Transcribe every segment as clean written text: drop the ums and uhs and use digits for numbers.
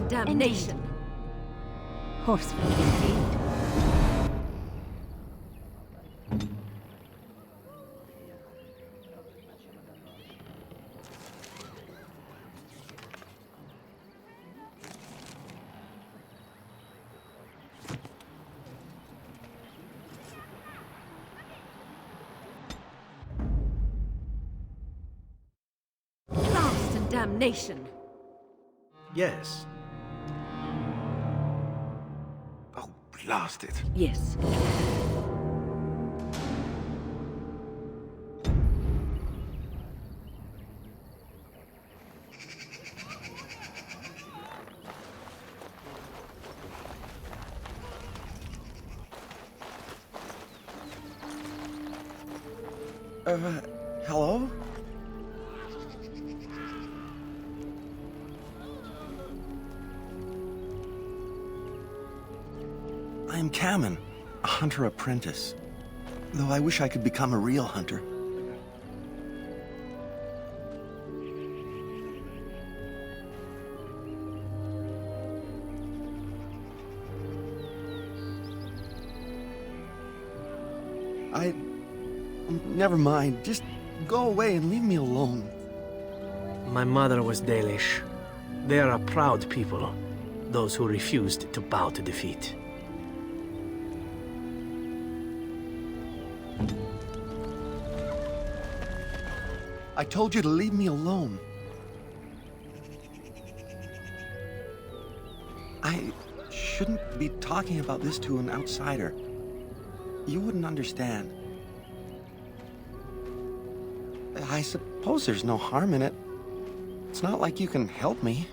and damnation. Horseful indeed. Blast and damnation. Yes. Oh, blast it. Yes. Hello? I am Kamen, a hunter apprentice. Though I wish I could become a real hunter. Never mind. Just go away and leave me alone. My mother was Dalish. They are a proud people, those who refused to bow to defeat. I told you to leave me alone. I shouldn't be talking about this to an outsider. You wouldn't understand. I suppose there's no harm in it. It's not like you can help me.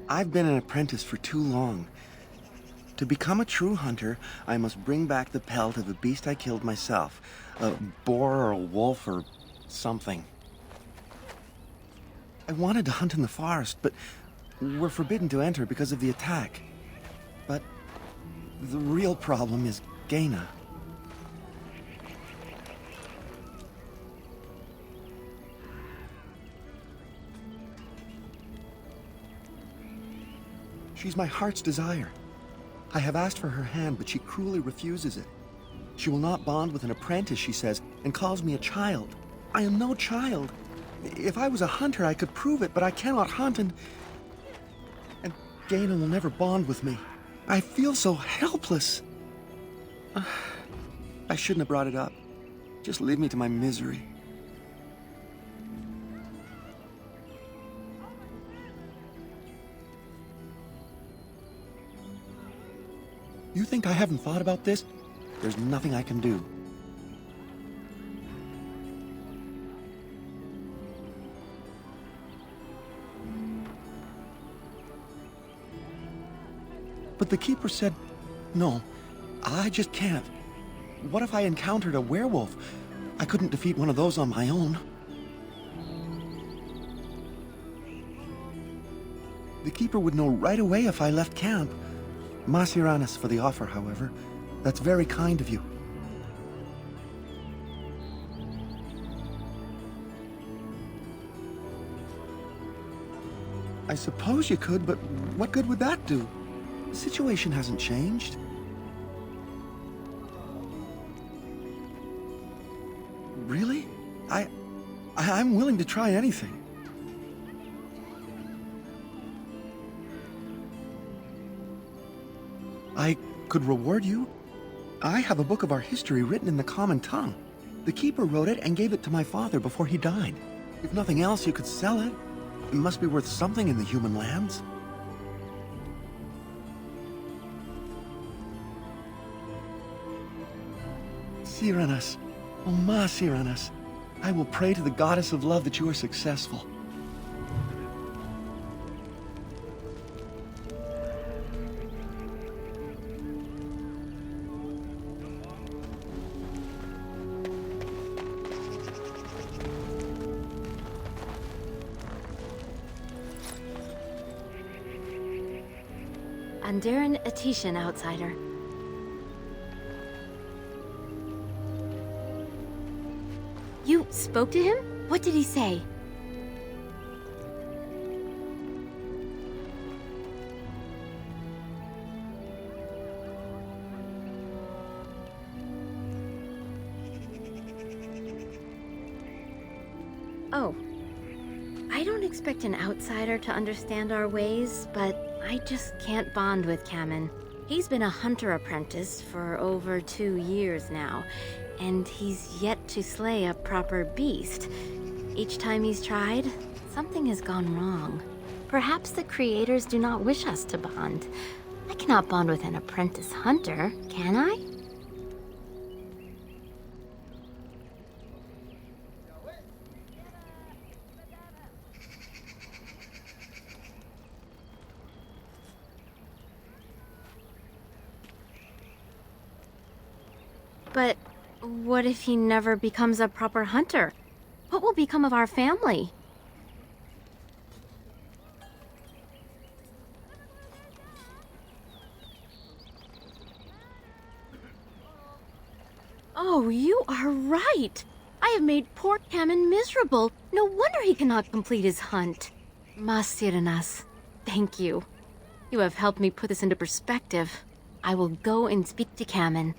I've been an apprentice for too long. To become a true hunter, I must bring back the pelt of a beast I killed myself. A boar or a wolf or something. I wanted to hunt in the forest, but we're forbidden to enter because of the attack. But the real problem is Gaina. She's my heart's desire. I have asked for her hand, but she cruelly refuses it. She will not bond with an apprentice, she says, and calls me a child. I am no child. If I was a hunter, I could prove it, but I cannot hunt, and Gaina will never bond with me. I feel so helpless. I shouldn't have brought it up. Just leave me to my misery. You think I haven't thought about this? There's nothing I can do. But the keeper said, no, I just can't. What if I encountered a werewolf? I couldn't defeat one of those on my own. The keeper would know right away if I left camp. Masiranis for the offer, however. That's very kind of you. I suppose you could, but what good would that do? The situation hasn't changed. Really? I'm willing to try anything. I could reward you. I have a book of our history written in the common tongue. The keeper wrote it and gave it to my father before he died. If nothing else, you could sell it. It must be worth something in the human lands. Siranas, oh ma Siranas, I will pray to the goddess of love that you are successful. Andaran Atishan, outsider. You spoke to him? What did he say? I don't expect an outsider to understand our ways, but I just can't bond with Kamen. He's been a hunter apprentice for over 2 years now, and he's yet to slay a proper beast. Each time he's tried, something has gone wrong. Perhaps the creators do not wish us to bond. I cannot bond with an apprentice hunter, can I? But what if he never becomes a proper hunter? What will become of our family? Oh, you are right. I have made poor Kamen miserable. No wonder he cannot complete his hunt. Masiranas, thank you. You have helped me put this into perspective. I will go and speak to Kamen.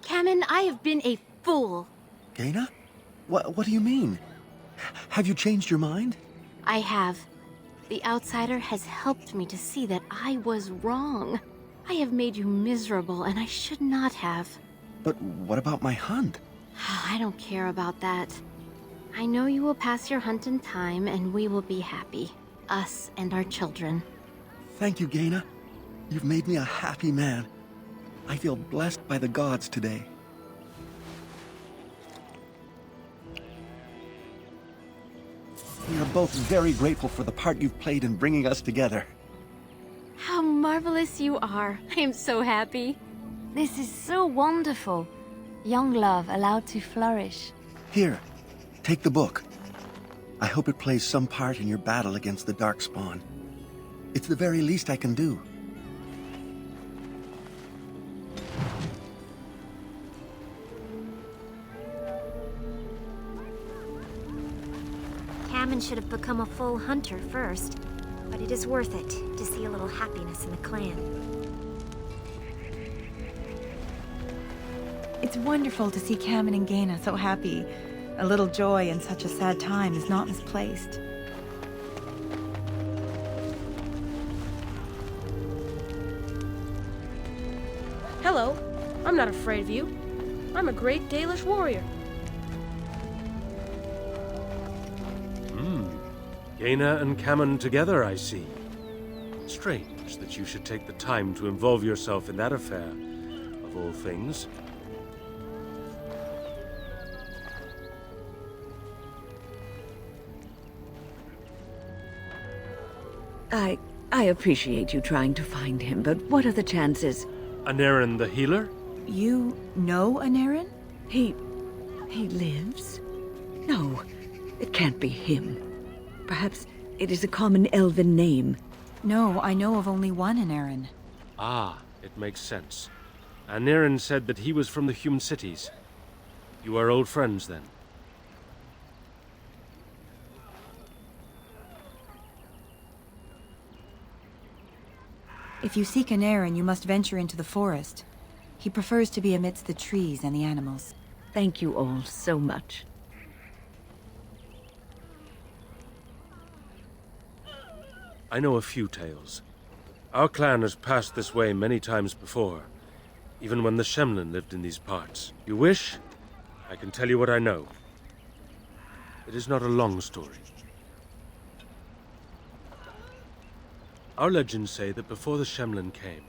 Kamen, I have been a fool. Gaina? What do you mean? Have you changed your mind? I have. The outsider has helped me to see that I was wrong. I have made you miserable, and I should not have. But what about my hunt? I don't care about that. I know you will pass your hunt in time, and we will be happy. Us and our children. Thank you, Gaina. You've made me a happy man. I feel blessed by the gods today. We are both very grateful for the part you've played in bringing us together. How marvelous you are. I am so happy. This is so wonderful. Young love allowed to flourish. Here, take the book. I hope it plays some part in your battle against the Darkspawn. It's the very least I can do. Kamen should have become a full hunter first, but it is worth it to see a little happiness in the clan. It's wonderful to see Kamen and Gaina so happy. A little joy in such a sad time is not misplaced. Hello. I'm not afraid of you. I'm a great Dalish warrior. Gaina and Kamen together, I see. Strange that you should take the time to involve yourself in that affair, of all things. I appreciate you trying to find him, but what are the chances? Anaren the healer? You know Anaren? He lives? No, it can't be him. Perhaps it is a common elven name. No, I know of only one Anaren. Ah, it makes sense. Anaren said that he was from the human cities. You are old friends, then? If you seek Anaren, you must venture into the forest. He prefers to be amidst the trees and the animals. Thank you all so much. I know a few tales. Our clan has passed this way many times before, even when the Shemlin lived in these parts. You wish? I can tell you what I know. It is not a long story. Our legends say that before the Shemlin came,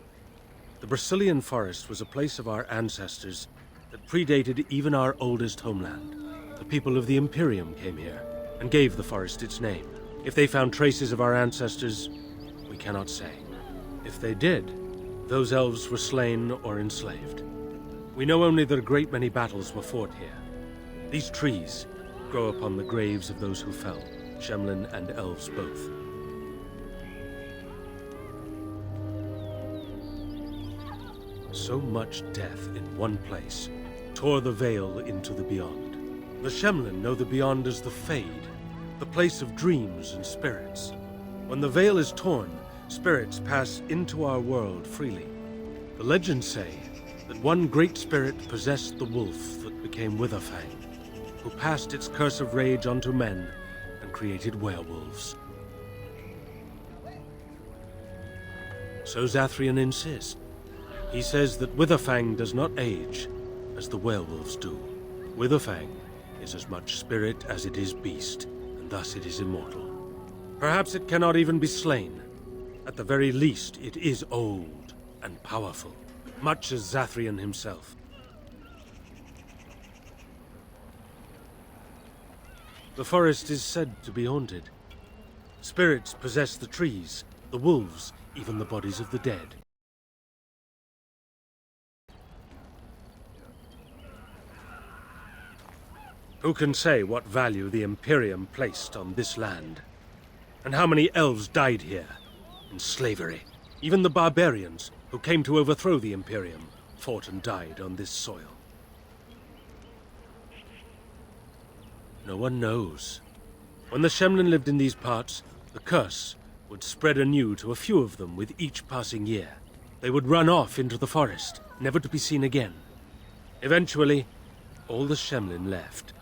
the Brazilian forest was a place of our ancestors that predated even our oldest homeland. The people of the Imperium came here and gave the forest its name. If they found traces of our ancestors, we cannot say. If they did, those elves were slain or enslaved. We know only that a great many battles were fought here. These trees grow upon the graves of those who fell, Shemlin and elves both. So much death in one place tore the veil into the beyond. The Shemlin know the beyond as the Fade, the place of dreams and spirits. When the veil is torn, spirits pass into our world freely. The legends say that one great spirit possessed the wolf that became Witherfang, who passed its curse of rage onto men and created werewolves. So Zathrian insists. He says that Witherfang does not age as the werewolves do. Witherfang is as much spirit as it is beast, and thus it is immortal. Perhaps it cannot even be slain. At the very least, it is old and powerful, much as Zathrian himself. The forest is said to be haunted. Spirits possess the trees, the wolves, even the bodies of the dead. Who can say what value the Imperium placed on this land? And how many elves died here, in slavery? Even the barbarians, who came to overthrow the Imperium, fought and died on this soil. No one knows. When the Shemlin lived in these parts, the curse would spread anew to a few of them with each passing year. They would run off into the forest, never to be seen again. Eventually, all the Shemlin left.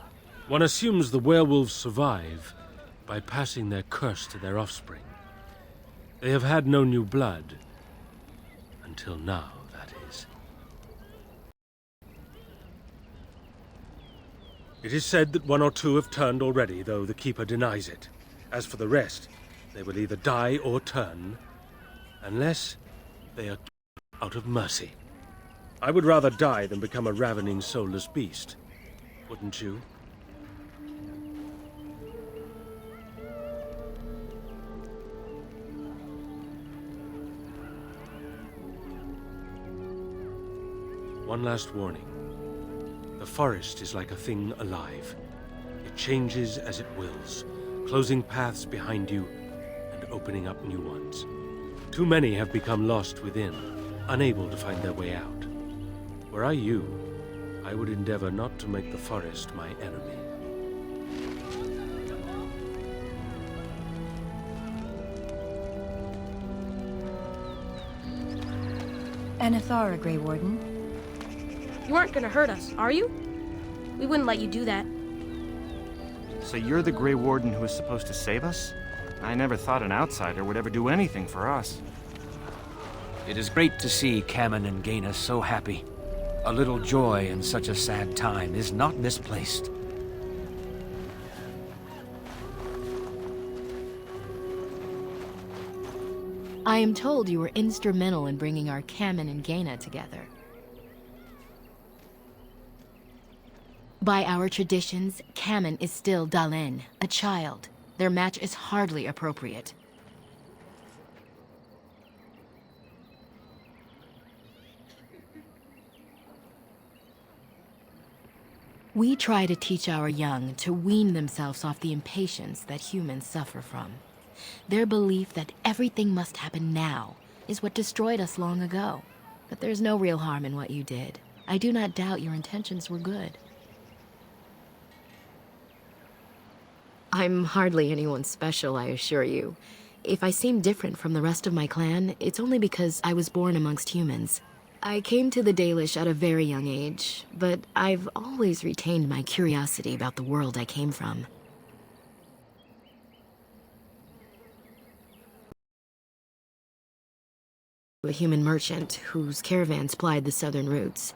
One assumes the werewolves survive by passing their curse to their offspring. They have had no new blood. Until now, that is. It is said that one or two have turned already, though the Keeper denies it. As for the rest, they will either die or turn, unless they are out of mercy. I would rather die than become a ravening, soulless beast. Wouldn't you? One last warning. The forest is like a thing alive. It changes as it wills, closing paths behind you and opening up new ones. Too many have become lost within, unable to find their way out. Were I you, I would endeavor not to make the forest my enemy. Anathara, Grey Warden. You aren't gonna hurt us, are you? We wouldn't let you do that. So you're the Grey Warden who is supposed to save us? I never thought an outsider would ever do anything for us. It is great to see Kamen and Gaina so happy. A little joy in such a sad time is not misplaced. I am told you were instrumental in bringing our Kamen and Gaina together. By our traditions, Kamen is still Dalen, a child. Their match is hardly appropriate. We try to teach our young to wean themselves off the impatience that humans suffer from. Their belief that everything must happen now is what destroyed us long ago. But there's no real harm in what you did. I do not doubt your intentions were good. I'm hardly anyone special, I assure you. If I seem different from the rest of my clan, it's only because I was born amongst humans. I came to the Dalish at a very young age, but I've always retained my curiosity about the world I came from. A human merchant whose caravans plied the southern routes.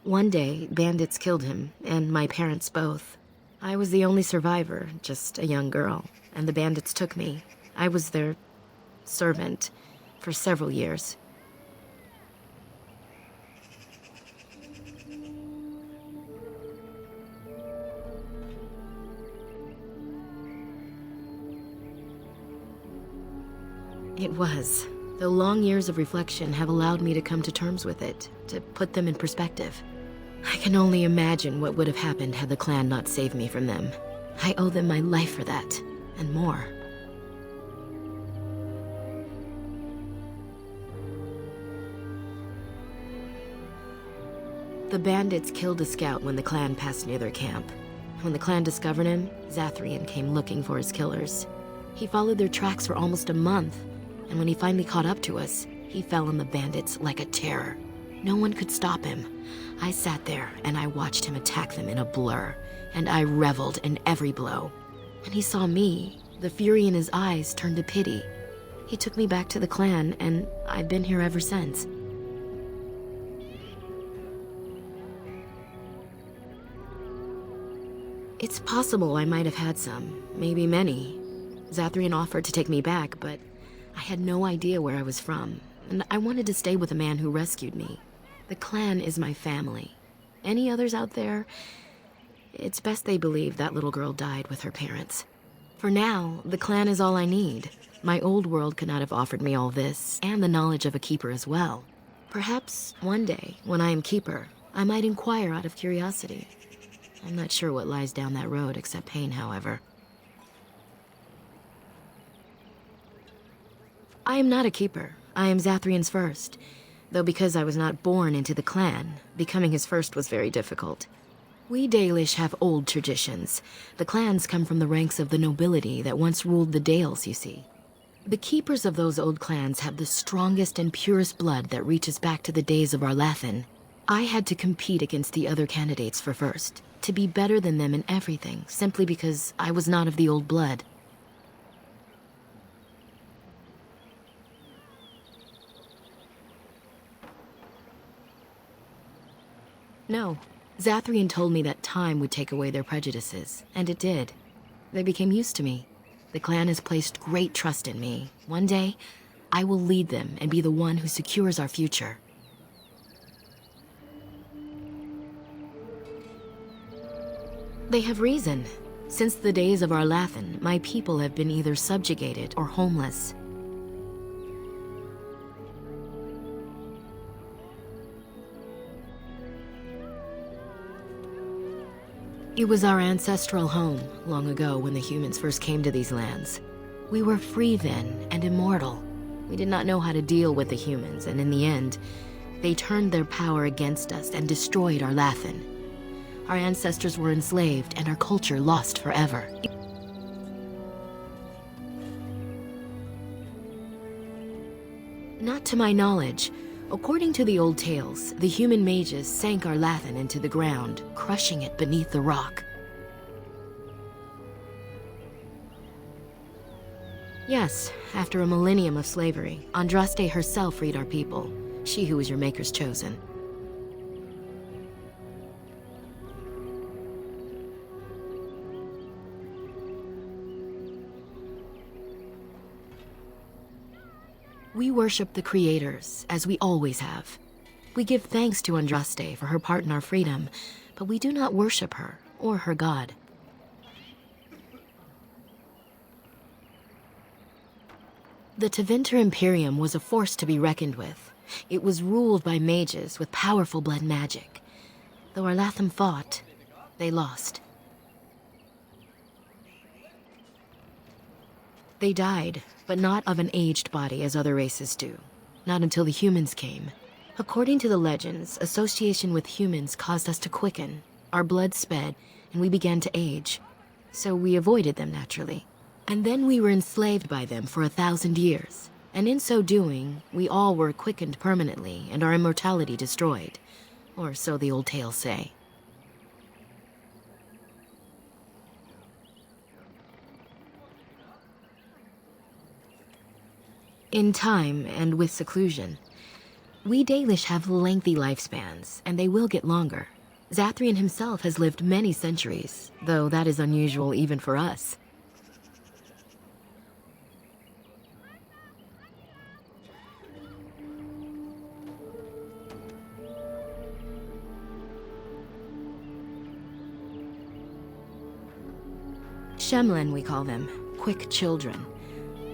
One day, bandits killed him, and my parents both. I was the only survivor, just a young girl, and the bandits took me. I was their servant for several years. It was, though long years of reflection have allowed me to come to terms with it, to put them in perspective. I can only imagine what would have happened had the clan not saved me from them. I owe them my life for that, and more. The bandits killed a scout when the clan passed near their camp. When the clan discovered him, Zathrian came looking for his killers. He followed their tracks for almost a month, and when he finally caught up to us, he fell on the bandits like a terror. No one could stop him. I sat there and I watched him attack them in a blur, and I reveled in every blow. When he saw me, the fury in his eyes turned to pity. He took me back to the clan, and I've been here ever since. It's possible I might have had some, maybe many. Zathrian offered to take me back, but I had no idea where I was from, and I wanted to stay with the man who rescued me. The clan is my family. Any others out there? It's best they believe that little girl died with her parents. For now, the clan is all I need. My old world could not have offered me all this, and the knowledge of a keeper as well. Perhaps one day, when I am keeper, I might inquire out of curiosity. I'm not sure what lies down that road except pain, however. I am not a keeper. I am Zathrian's first. Though because I was not born into the clan, becoming his first was very difficult. We Dalish have old traditions. The clans come from the ranks of the nobility that once ruled the Dales, you see. The keepers of those old clans have the strongest and purest blood that reaches back to the days of our Lathan. I had to compete against the other candidates for first, to be better than them in everything, simply because I was not of the old blood. No. Zathrian told me that time would take away their prejudices, and it did. They became used to me. The clan has placed great trust in me. One day, I will lead them and be the one who secures our future. They have reason. Since the days of our Lathan, my people have been either subjugated or homeless. It was our ancestral home, long ago when the humans first came to these lands. We were free then, and immortal. We did not know how to deal with the humans, and in the end, they turned their power against us and destroyed our Lathan. Our ancestors were enslaved, and our culture lost forever. Not to my knowledge. According to the old tales, the human mages sank our Lathan into the ground, crushing it beneath the rock. Yes, after a millennium of slavery, Andraste herself freed our people, she who was your maker's chosen. We worship the creators, as we always have. We give thanks to Andraste for her part in our freedom, but we do not worship her or her god. The Tevinter Imperium was a force to be reckoned with. It was ruled by mages with powerful blood magic. Though our Lathan fought, they lost. They died, but not of an aged body as other races do. Not until the humans came. According to the legends, association with humans caused us to quicken. Our blood sped, and we began to age. So we avoided them naturally. And then we were enslaved by them for 1,000 years. And in so doing, we all were quickened permanently and our immortality destroyed. Or so the old tales say. In time, and with seclusion, we Dalish have lengthy lifespans, and they will get longer. Zathrian himself has lived many centuries, though that is unusual even for us. Shemlin, we call them. Quick children.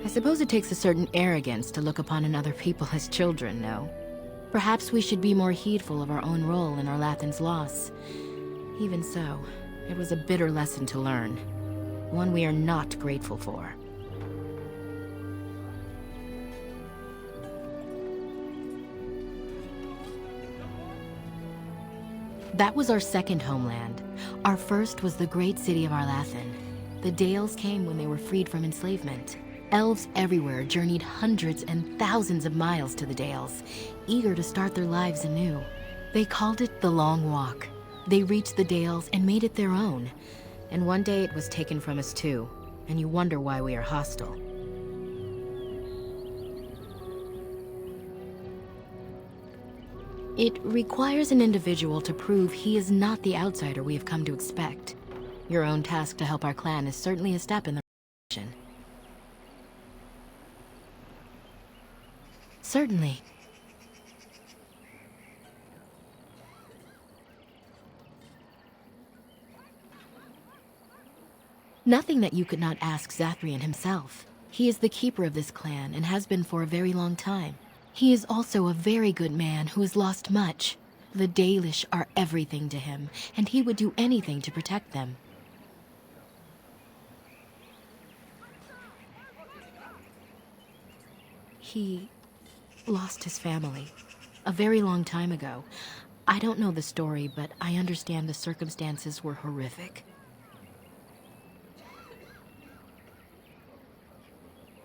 I suppose it takes a certain arrogance to look upon another people as children, no? Perhaps we should be more heedful of our own role in our Lathan's loss. Even so, it was a bitter lesson to learn. One we are not grateful for. That was our second homeland. Our first was the great city of our Lathan. The Dales came when they were freed from enslavement. Elves everywhere journeyed hundreds and thousands of miles to the Dales, eager to start their lives anew. They called it the Long Walk. They reached the Dales and made it their own. And one day it was taken from us too, and you wonder why we are hostile. It requires an individual to prove he is not the outsider we have come to expect. Your own task to help our clan is certainly a step in the right direction. Certainly. Nothing that you could not ask Zathrian himself. He is the keeper of this clan and has been for a very long time. He is also a very good man who has lost much. The Dalish are everything to him, and he would do anything to protect them. He lost his family a very long time ago. I don't know the story, but I understand the circumstances were horrific.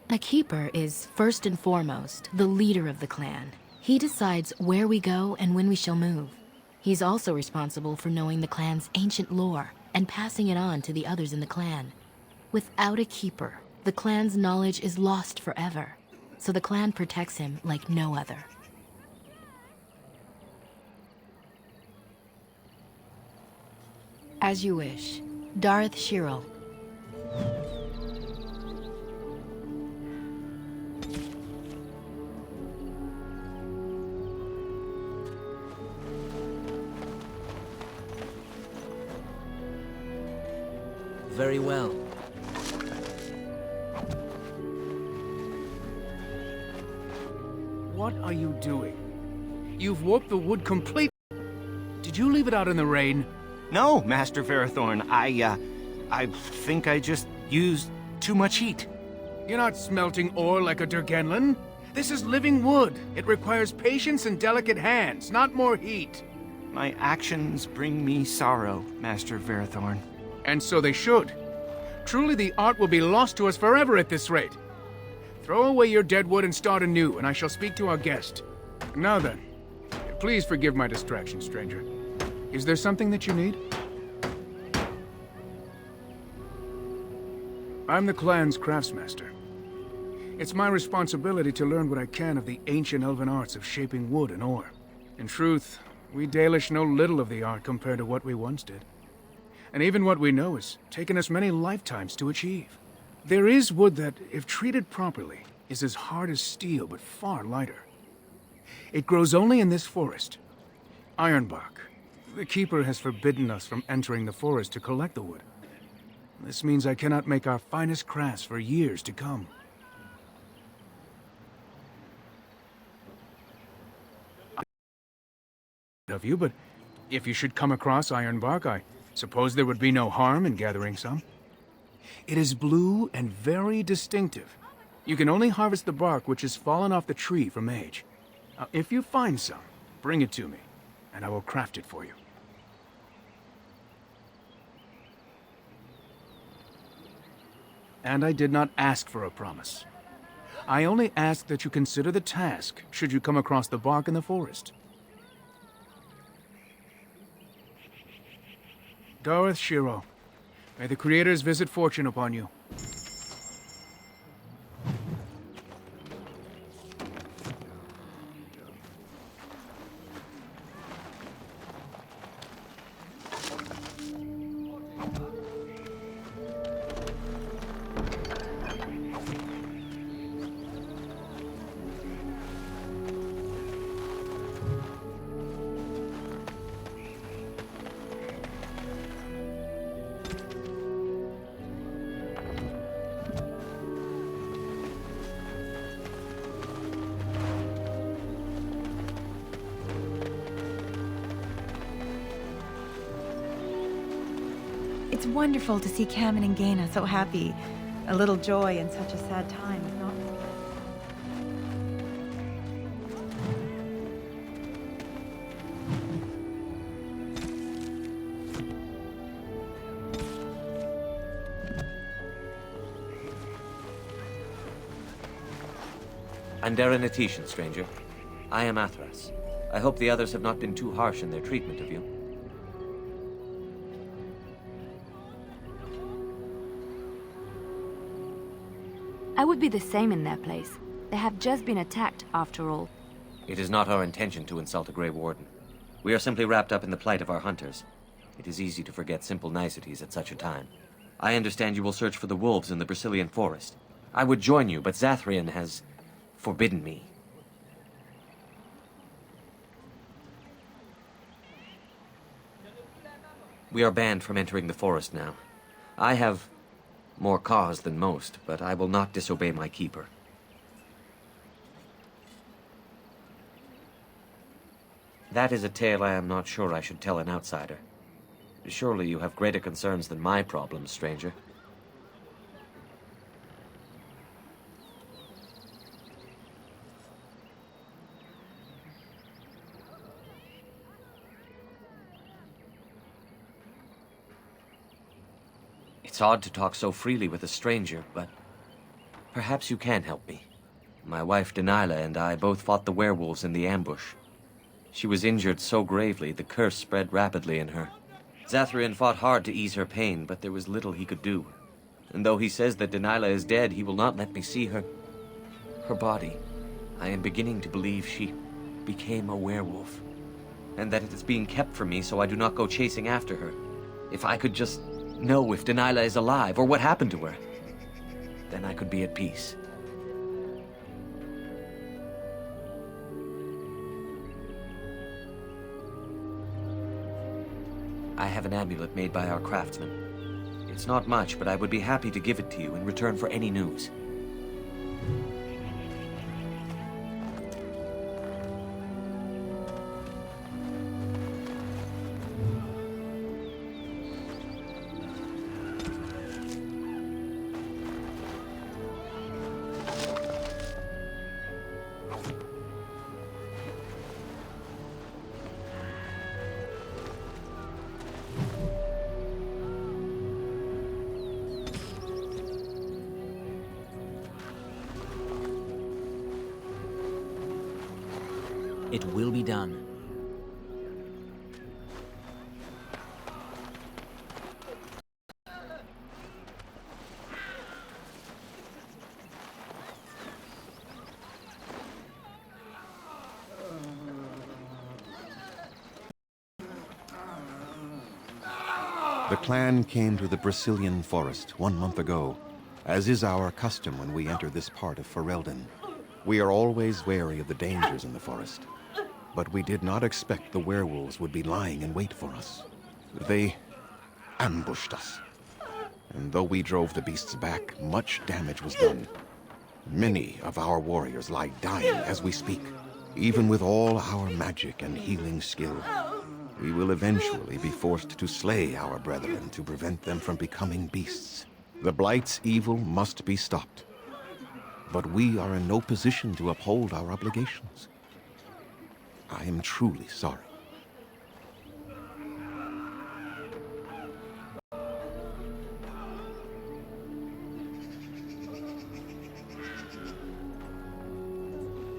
The Keeper is, first and foremost, the leader of the clan. He decides where we go and when we shall move. He's also responsible for knowing the clan's ancient lore and passing it on to the others in the clan. Without a Keeper, the clan's knowledge is lost forever, so the clan protects him like no other. As you wish. Darth Shirel. Very well. What are you doing? You've warped the wood completely. Did you leave it out in the rain? No, Master Verathorn. I think I just used too much heat. You're not smelting ore like a Durgenlin. This is living wood. It requires patience and delicate hands, not more heat. My actions bring me sorrow, Master Verathorn. And so they should. Truly the art will be lost to us forever at this rate. Throw away your dead wood and start anew, and I shall speak to our guest. Now then, please forgive my distraction, stranger. Is there something that you need? I'm the clan's craftsmaster. It's my responsibility to learn what I can of the ancient elven arts of shaping wood and ore. In truth, we Dalish know little of the art compared to what we once did. And even what we know has taken us many lifetimes to achieve. There is wood that, if treated properly, is as hard as steel but far lighter. It grows only in this forest. Ironbark. The Keeper has forbidden us from entering the forest to collect the wood. This means I cannot make our finest crafts for years to come. Of you, but if you should come across ironbark, I suppose there would be no harm in gathering some. It is blue and very distinctive. You can only harvest the bark which has fallen off the tree from age. If you find some, bring it to me, and I will craft it for you. And I did not ask for a promise. I only ask that you consider the task should you come across the bark in the forest. Darth Shiro, may the Creators visit fortune upon you. It's wonderful to see Cameron and Gaina so happy. A little joy in such a sad time is not... Anderenitishan, stranger. I am Athras. I hope the others have not been too harsh in their treatment of you. I would be the same in their place. They have just been attacked, after all. It is not our intention to insult a Grey Warden. We are simply wrapped up in the plight of our hunters. It is easy to forget simple niceties at such a time. I understand you will search for the wolves in the Brazilian forest. I would join you, but Zathrian has forbidden me. We are banned from entering the forest now. I have more cause than most, but I will not disobey my keeper. That is a tale I am not sure I should tell an outsider. Surely you have greater concerns than my problems, stranger. It's odd to talk so freely with a stranger, but perhaps you can help me. My wife Delilah and I both fought the werewolves in the ambush. She was injured so gravely, the curse spread rapidly in her. Zathrian fought hard to ease her pain, but there was little he could do. And though he says that Delilah is dead, he will not let me see her body. I am beginning to believe she became a werewolf, and that it is being kept from me so I do not go chasing after her. If I could just know if Delilah is alive, or what happened to her, then I could be at peace. I have an amulet made by our craftsman. It's not much, but I would be happy to give it to you in return for any news. It will be done. The clan came to the Brazilian forest 1 month ago, as is our custom when we enter this part of Ferelden. We are always wary of the dangers in the forest, but we did not expect the werewolves would be lying in wait for us. They ambushed us, and though we drove the beasts back, much damage was done. Many of our warriors lie dying as we speak. Even with all our magic and healing skill, we will eventually be forced to slay our brethren to prevent them from becoming beasts. The Blight's evil must be stopped, but we are in no position to uphold our obligations. I am truly sorry.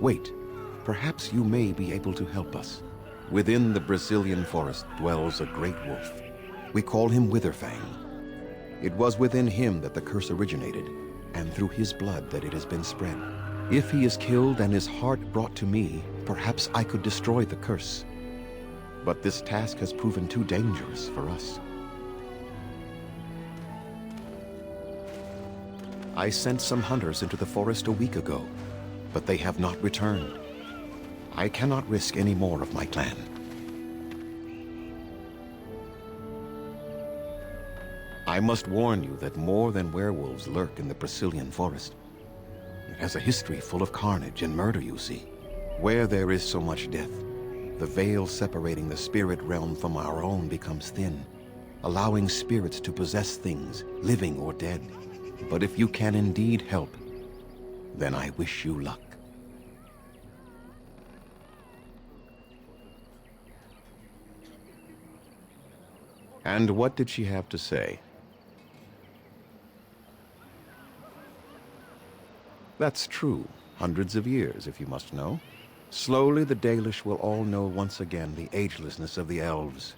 Wait, perhaps you may be able to help us. Within the Brazilian forest dwells a great wolf. We call him Witherfang. It was within him that the curse originated, and through his blood that it has been spread. If he is killed and his heart brought to me, perhaps I could destroy the curse. But this task has proven too dangerous for us. I sent some hunters into the forest a week ago, but they have not returned. I cannot risk any more of my clan. I must warn you that more than werewolves lurk in the Brazilian forest. It has a history full of carnage and murder, you see. Where there is so much death, the veil separating the spirit realm from our own becomes thin, allowing spirits to possess things, living or dead. But if you can indeed help, then I wish you luck. And what did she have to say? That's true. Hundreds of years, if you must know. Slowly, the Dalish will all know once again the agelessness of the elves.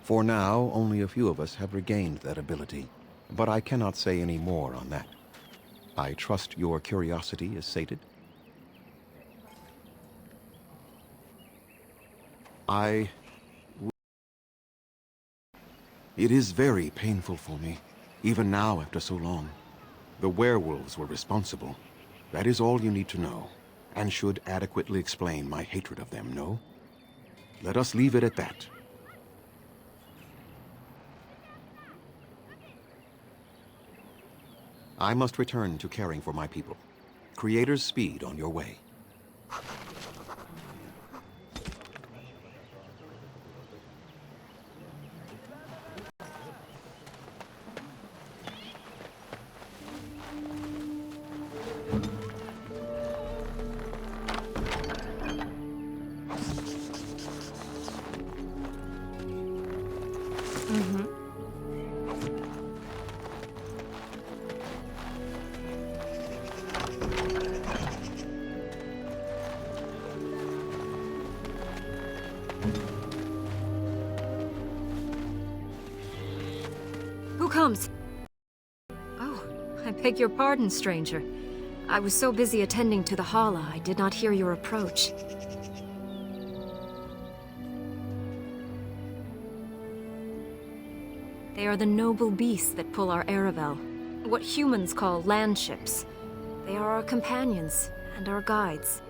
For now, only a few of us have regained that ability, but I cannot say any more on that. I trust your curiosity is sated. It is very painful for me, even now after so long. The werewolves were responsible. That is all you need to know, and should adequately explain my hatred of them, no? Let us leave it at that. I must return to caring for my people. Creator's speed on your way. Who comes? Oh, I beg your pardon, stranger. I was so busy attending to the Hala, I did not hear your approach. They are the noble beasts that pull our Aravel, what humans call land ships. They are our companions and our guides.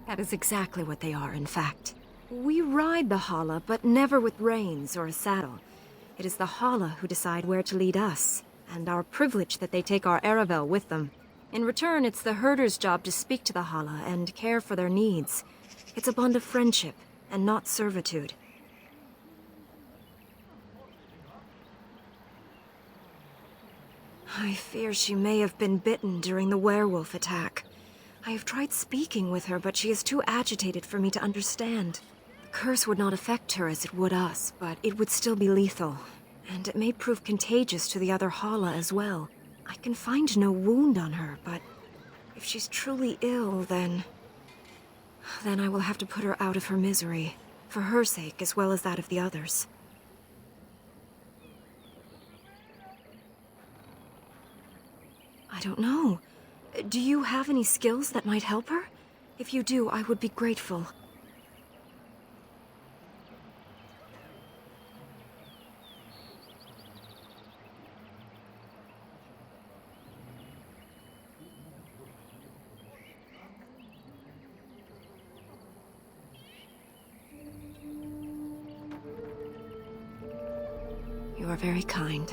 That is exactly what they are, in fact. We ride the Hala, but never with reins or a saddle. It is the Hala who decide where to lead us, and our privilege that they take our Aravel with them. In return, it's the herder's job to speak to the Hala and care for their needs. It's a bond of friendship, and not servitude. I fear she may have been bitten during the werewolf attack. I have tried speaking with her, but she is too agitated for me to understand. The curse would not affect her as it would us, but it would still be lethal. And it may prove contagious to the other Hala as well. I can find no wound on her, but if she's truly ill, then I will have to put her out of her misery. For her sake, as well as that of the others. I don't know. Do you have any skills that might help her? If you do, I would be grateful. You are very kind.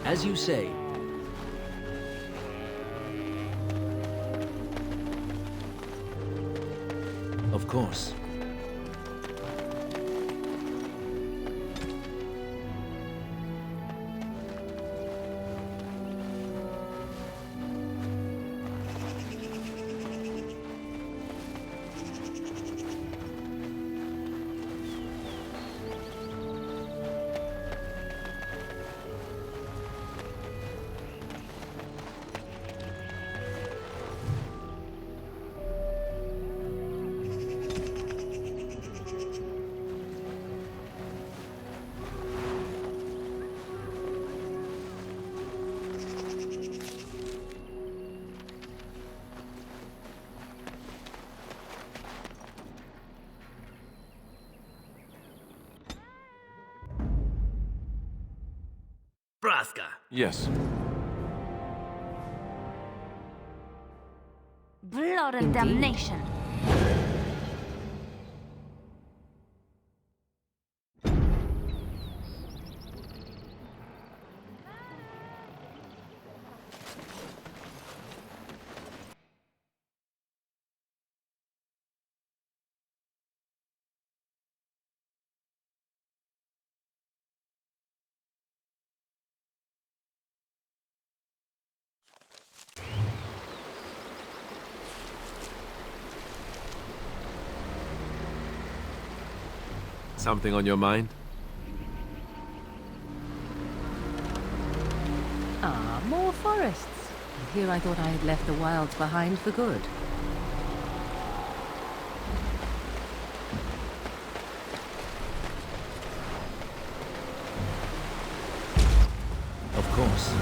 As you say. Of course. Yes. Blood and damnation. Something on your mind? Ah, more forests. Here I thought I had left the wilds behind for good. Of course.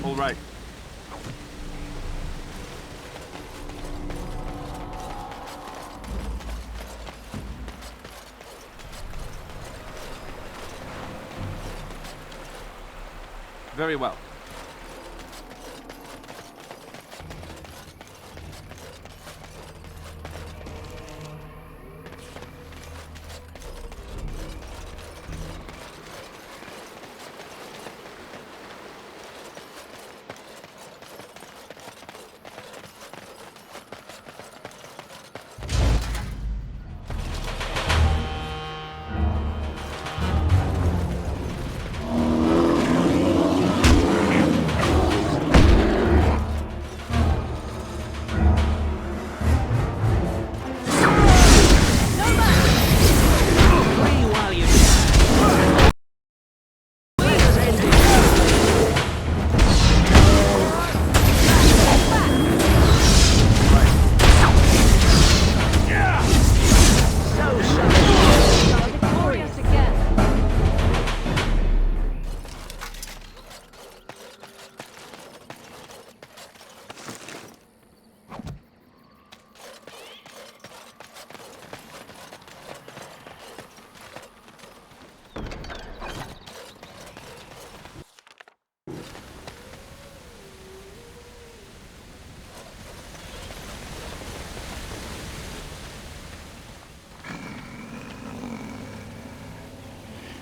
All right. Very well.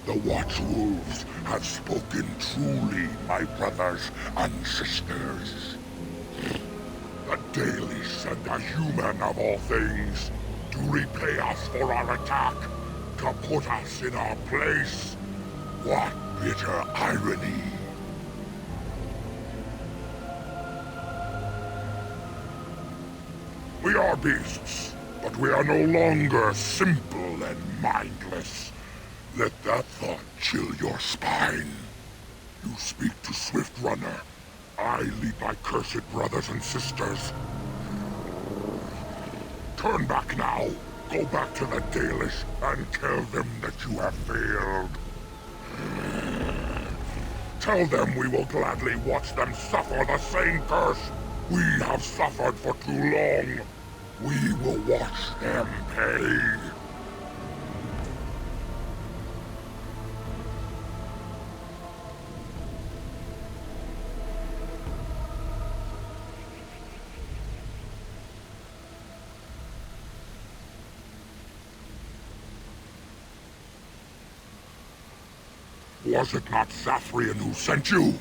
The Watchwolves have spoken truly, my brothers and sisters. The Dalish and the human of all things, to repay us for our attack, to put us in our place. What bitter irony. We are beasts, but we are no longer simple and mindless. Let that thought chill your spine. You speak to Swift Runner. I lead my cursed brothers and sisters. Turn back now. Go back to the Dalish and tell them that you have failed. Tell them we will gladly watch them suffer the same curse we have suffered for too long. We will watch them pay. Was it not Zathrian who sent you?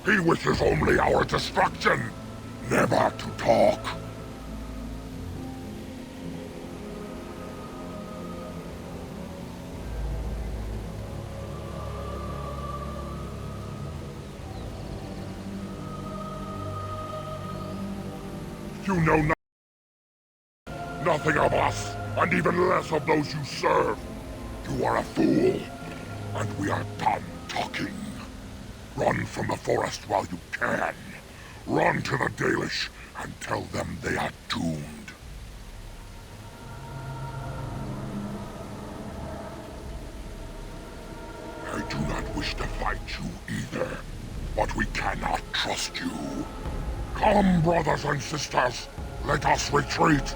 He wishes only our destruction, never to talk. You know nothing of us, and even less of those you serve. You are a fool, and we are done talking. Run from the forest while you can. Run to the Dalish and tell them they are doomed. I do not wish to fight you either, but we cannot trust you. Come, brothers and sisters, let us retreat.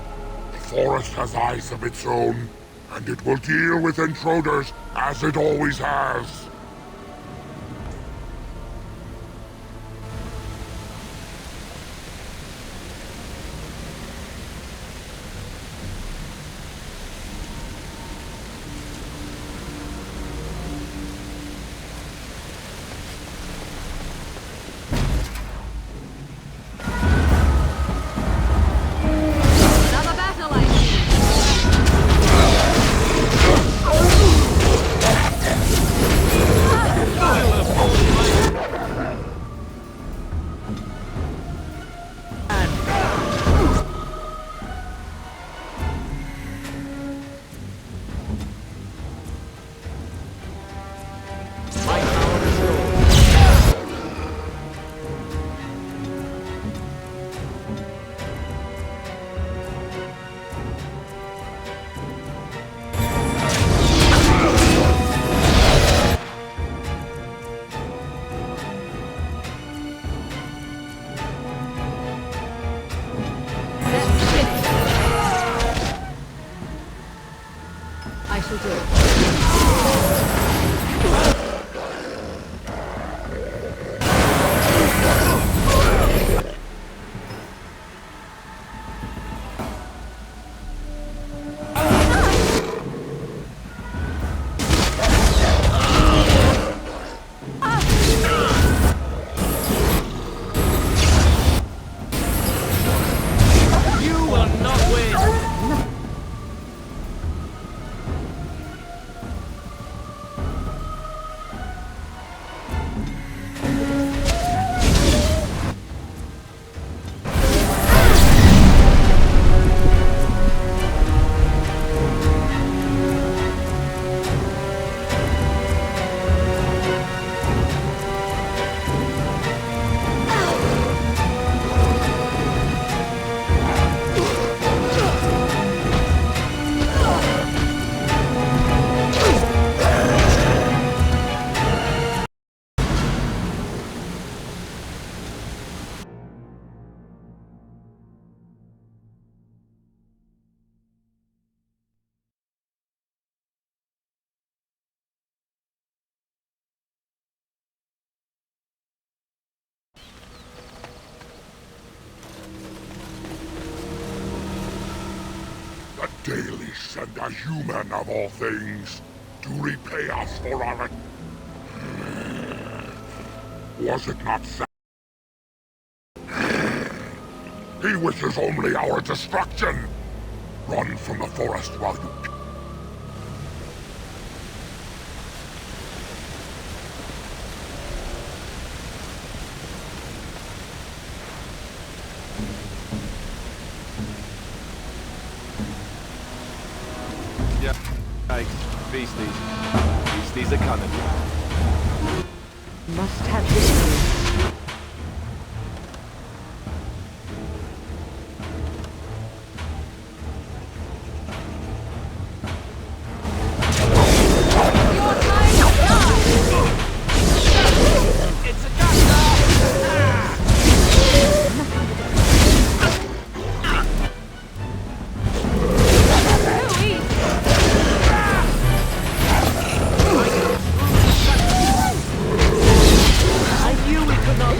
The forest has eyes of its own, and it will deal with intruders as it always has. I shall do it. Dalish and a human of all things, to repay us for our... Was it not so? He wishes only our destruction. Run from the forest while you can. Beasties are coming. Must have this. I knew we could not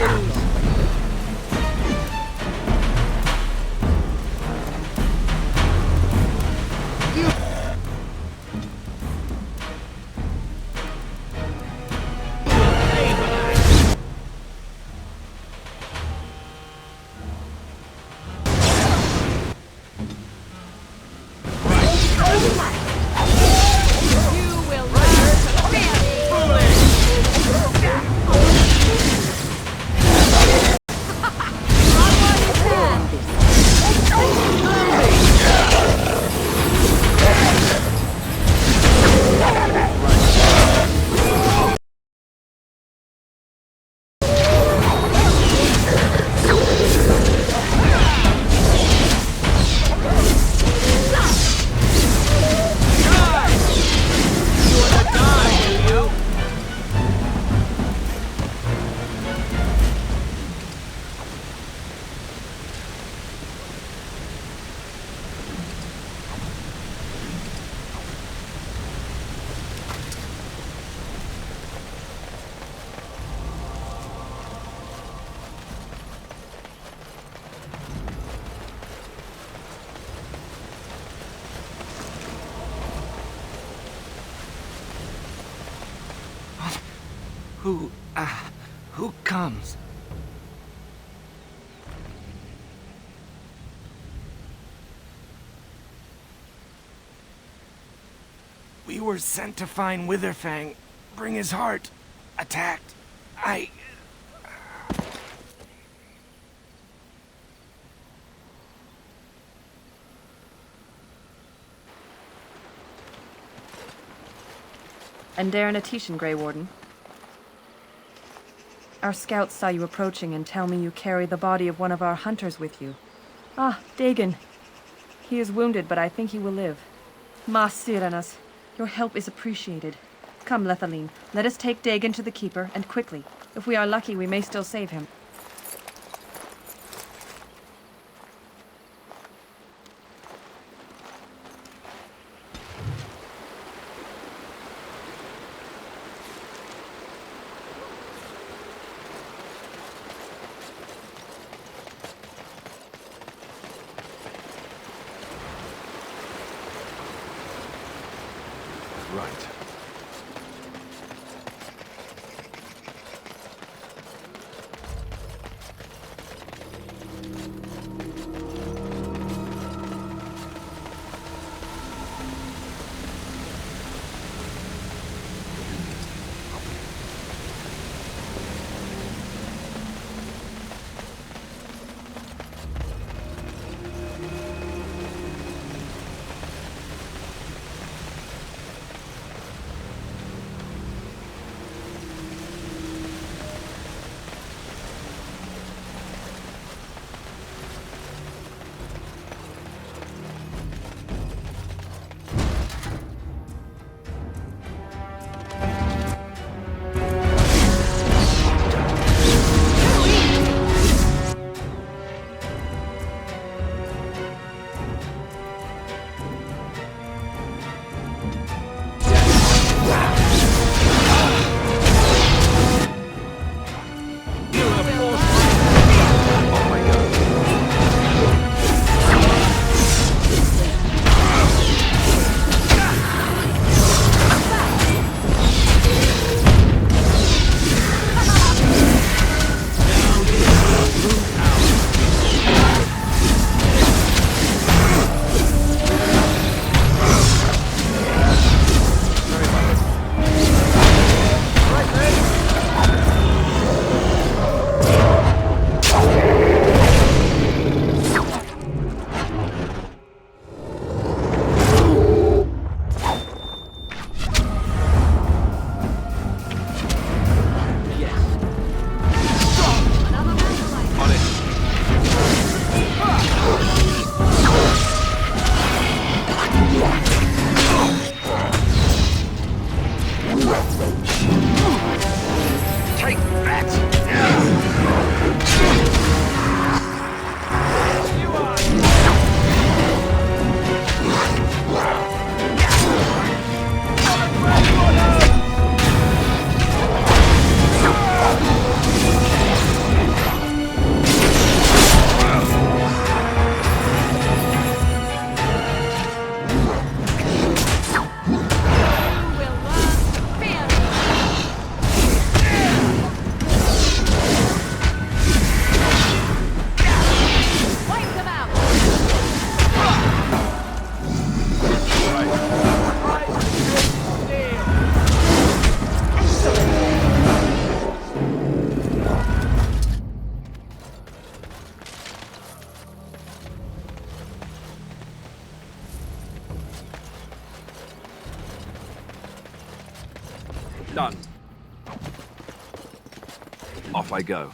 Who comes? We were sent to find Witherfang, bring his heart. Attacked. And Darren Atishan, Grey Warden. Our scouts saw you approaching and tell me you carry the body of one of our hunters with you. Ah, Dagon. He is wounded, but I think he will live. Mas Siranas, your help is appreciated. Come, Lethaline, let us take Dagon to the Keeper, and quickly. If we are lucky, we may still save him. Right. Done. Off I go.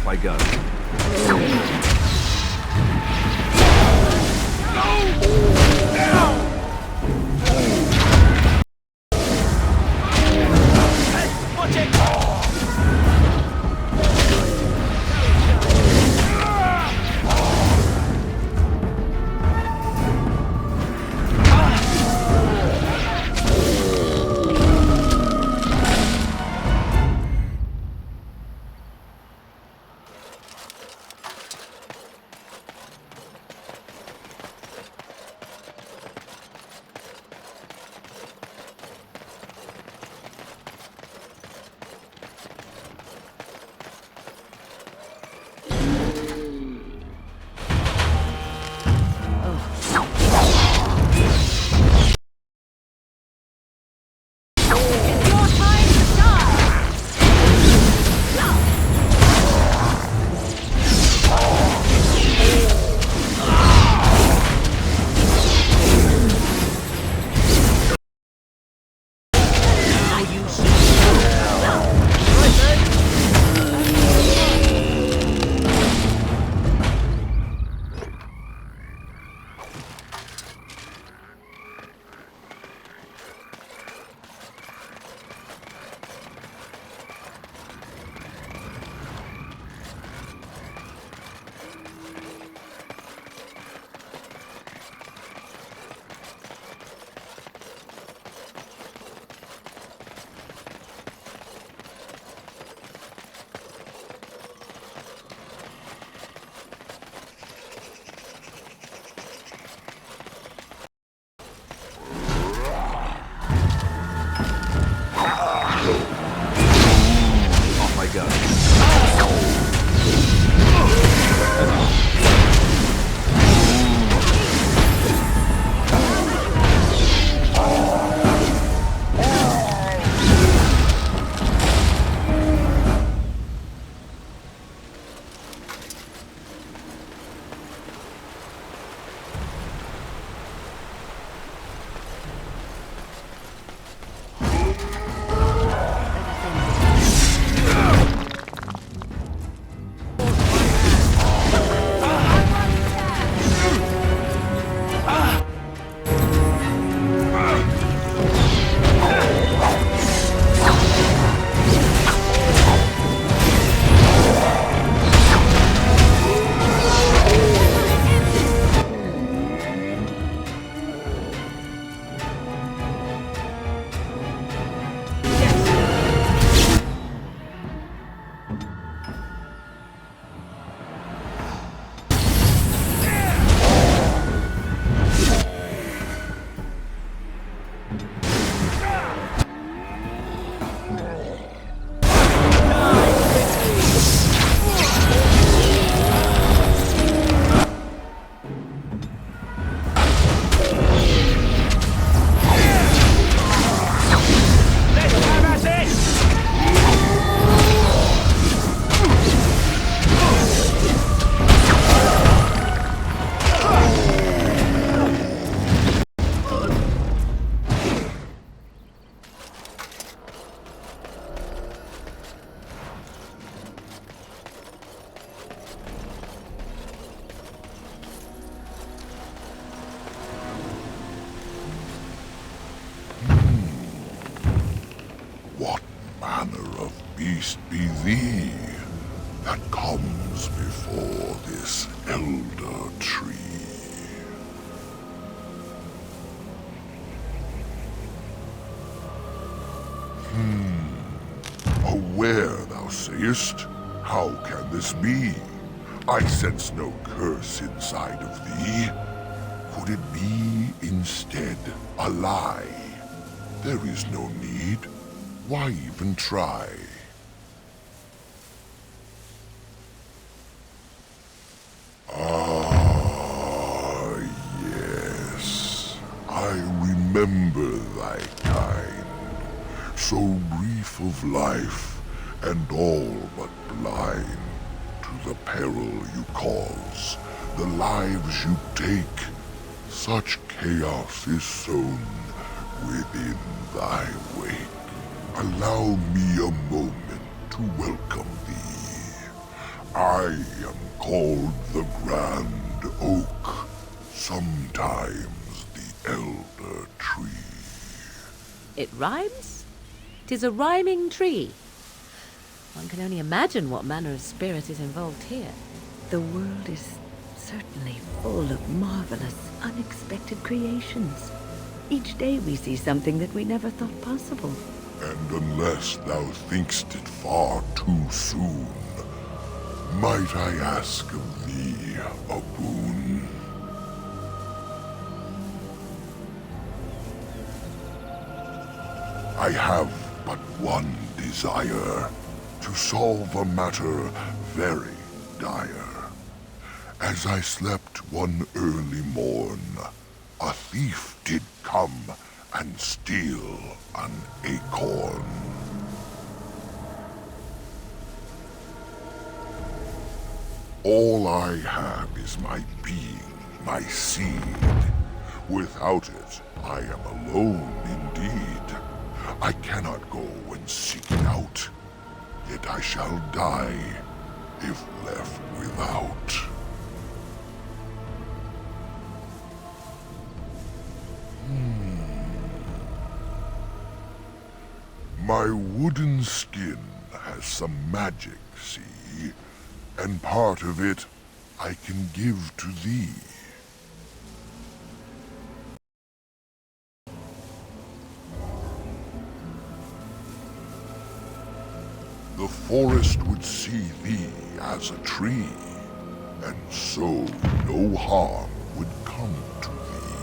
I go. Off I go. What manner of beast be thee that comes before this elder tree? A were, thou sayest? How can this be? I sense no curse inside of thee. Could it be, instead, a lie? There is no need. Why even try? Ah, yes. I remember thy kind. So brief of life, and all but blind to the peril you cause, the lives you take. Such chaos is sown within thy wake. Allow me a moment to welcome thee. I am called the Grand Oak, sometimes the Elder Tree. It rhymes? 'Tis a rhyming tree. One can only imagine what manner of spirit is involved here. The world is certainly full of marvelous, unexpected creations. Each day we see something that we never thought possible. And unless thou thinkst it far too soon, might I ask of thee a boon? I have but one desire, to solve a matter very dire. As I slept one early morn, a thief did come and steal an acorn. All I have is my being, my seed. Without it, I am alone indeed. I cannot go and seek it out, yet I shall die if left without. My wooden skin has some magic, see? And part of it I can give to thee. The forest would see thee as a tree, and so no harm would come to thee.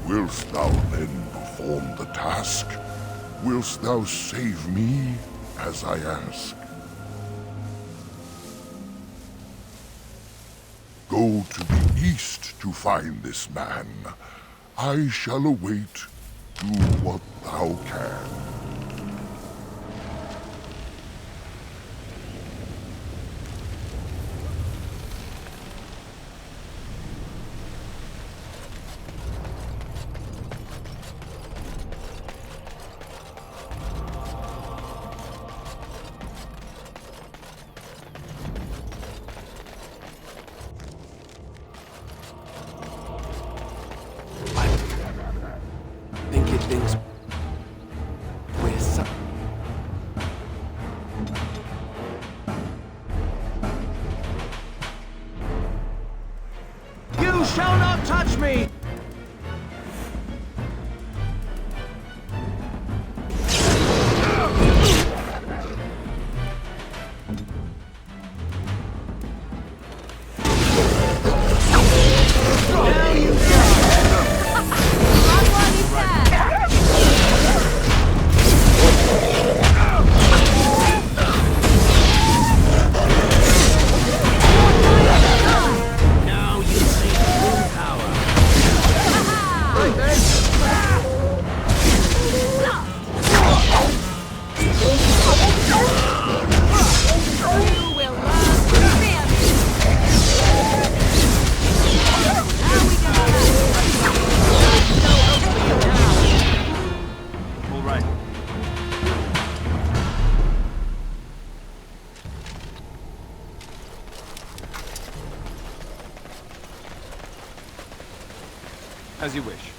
Wilt thou then perform the task? Wilt thou save me as I ask? Go to the east to find this man. I shall await. Do what thou can. Things with some... You shall not touch me! As you wish.